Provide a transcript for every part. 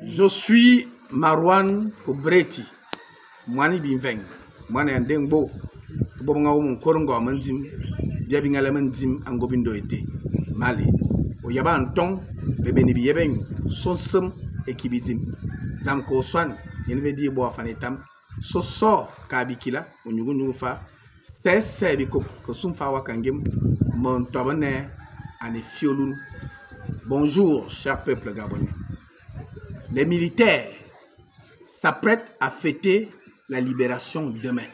Je suis Marwan Kobreti, Mwani Binveng, Mwani Andengbo, Bobanga Korongo Mandim, Biabingala Mandim, Angobindo ete, Mali, Oyaba Anton, le Benibiyebeng, son sem et Kibidim, Zamko Swan, Yenvedi Boafanetam, Soso Kabikila, Unyugunufa, Sebiko, Kosumfa Wakangem, Montabane, Ane Fiolun. Bonjour, cher peuple gabonais. Les militaires s'apprêtent à fêter la libération demain.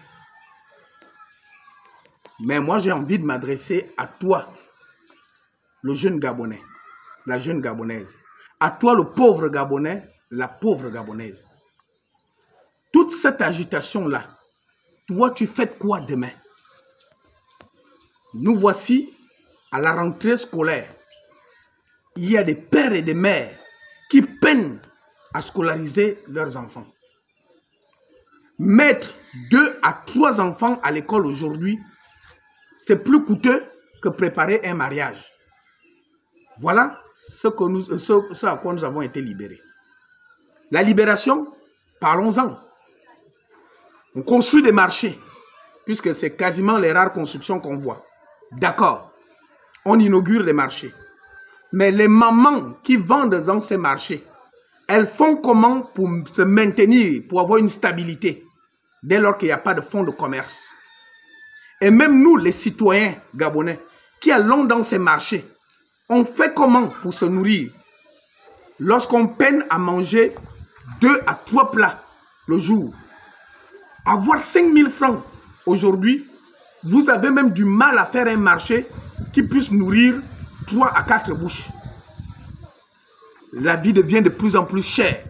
Mais moi, j'ai envie de m'adresser à toi, le jeune Gabonais, la jeune Gabonaise. À toi, le pauvre Gabonais, la pauvre Gabonaise. Toute cette agitation-là, toi, tu fais quoi demain? Nous voici à la rentrée scolaire. Il y a des pères et des mères qui peinent à scolariser leurs enfants. Mettre 2 à 3 enfants à l'école aujourd'hui, c'est plus coûteux que préparer un mariage. Voilà ce à quoi nous avons été libérés. La libération, parlons-en. On construit des marchés, puisque c'est quasiment les rares constructions qu'on voit. D'accord, on inaugure les marchés. Mais les mamans qui vendent dans ces marchés, elles font comment pour se maintenir, pour avoir une stabilité, dès lors qu'il n'y a pas de fonds de commerce? Et même nous, les citoyens gabonais, qui allons dans ces marchés, on fait comment pour se nourrir? Lorsqu'on peine à manger 2 à 3 plats le jour, avoir 5 000 francs aujourd'hui, vous avez même du mal à faire un marché qui puisse nourrir 3 à 4 bouches. La vie devient de plus en plus chère.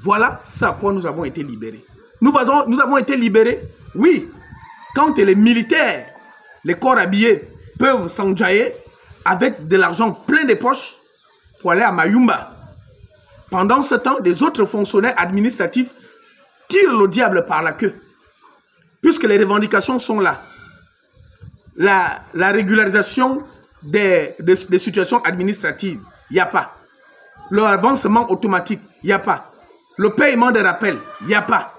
Voilà ce à quoi nous avons été libérés. Nous avons été libérés, oui, quand les militaires, les corps habillés, peuvent s'enjailler avec de l'argent plein des poches pour aller à Mayumba. Pendant ce temps, des autres fonctionnaires administratifs tirent le diable par la queue. Puisque les revendications sont là. La régularisation des situations administratives, il n'y a pas. Le avancement automatique, il n'y a pas. Le paiement des rappels, il n'y a pas.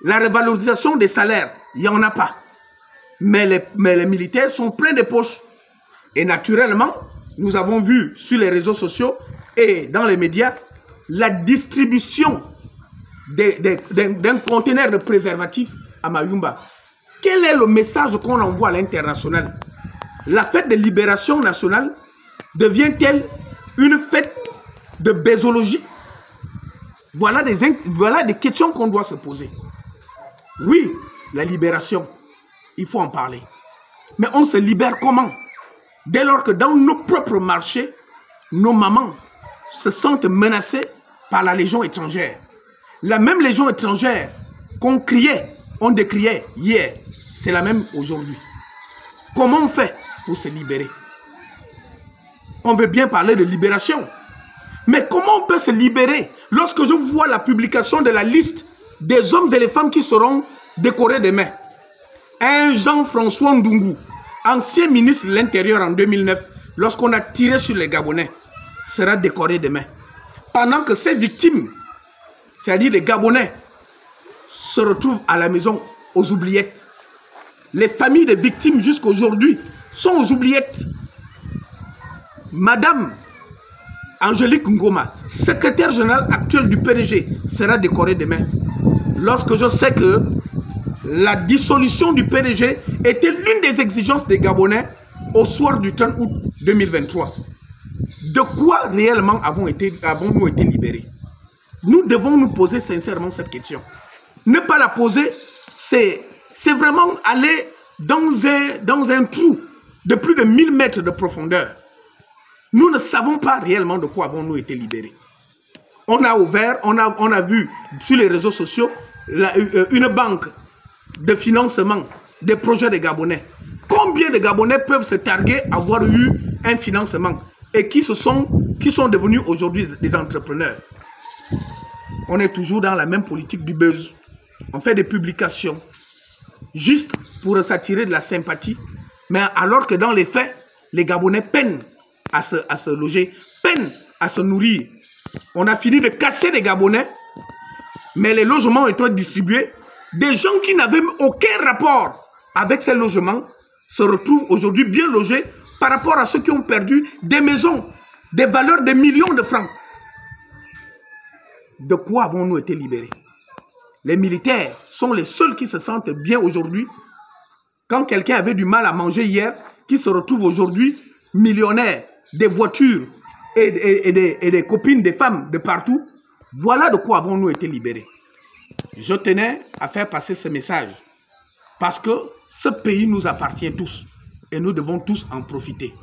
La revalorisation des salaires, il n'y en a pas. Mais les militaires sont pleins de poches. Et naturellement, nous avons vu sur les réseaux sociaux et dans les médias la distribution d'un conteneur de préservatifs à Mayumba. Quel est le message qu'on envoie à l'international? La fête de libération nationale devient-elle une fête de bésologie? Voilà des questions qu'on doit se poser. Oui, la libération, il faut en parler. Mais on se libère comment? Dès lors que dans nos propres marchés, nos mamans se sentent menacées par la légion étrangère. La même légion étrangère qu'on criait, on décriait hier, c'est la même aujourd'hui. Comment on fait pour se libérer? On veut bien parler de libération. Mais comment on peut se libérer lorsque je vois la publication de la liste des hommes et les femmes qui seront décorés demain? Un Jean-François Ndungu, ancien ministre de l'Intérieur en 2009, lorsqu'on a tiré sur les Gabonais, sera décoré demain. Pendant que ces victimes, c'est-à-dire les Gabonais, se retrouvent à la maison aux oubliettes. Les familles des victimes jusqu'à aujourd'hui sont aux oubliettes. Madame Angélique Ngoma, secrétaire générale actuelle du PDG, sera décorée demain. Lorsque je sais que la dissolution du PDG était l'une des exigences des Gabonais au soir du 30 août 2023. De quoi réellement avons-nous été libérés? Nous devons nous poser sincèrement cette question. Ne pas la poser, c'est vraiment aller dans un trou de plus de 1000 mètres de profondeur. Nous ne savons pas réellement de quoi avons-nous été libérés. On a vu sur les réseaux sociaux une banque de financement des projets des Gabonais. Combien de Gabonais peuvent se targuer avoir eu un financement et qui sont devenus aujourd'hui des entrepreneurs? On est toujours dans la même politique du buzz. On fait des publications juste pour s'attirer de la sympathie, mais alors que dans les faits, les Gabonais peinent à se loger, peinent à se nourrir. On a fini de casser les Gabonais, mais les logements ont été distribués. Des gens qui n'avaient aucun rapport avec ces logements se retrouvent aujourd'hui bien logés par rapport à ceux qui ont perdu des maisons, des valeurs de millions de francs. De quoi avons-nous été libérés? Les militaires sont les seuls qui se sentent bien aujourd'hui. Quand quelqu'un avait du mal à manger hier, qui se retrouve aujourd'hui millionnaire, des voitures et des copines, des femmes de partout, voilà de quoi avons-nous été libérés. Je tenais à faire passer ce message parce que ce pays nous appartient tous et nous devons tous en profiter.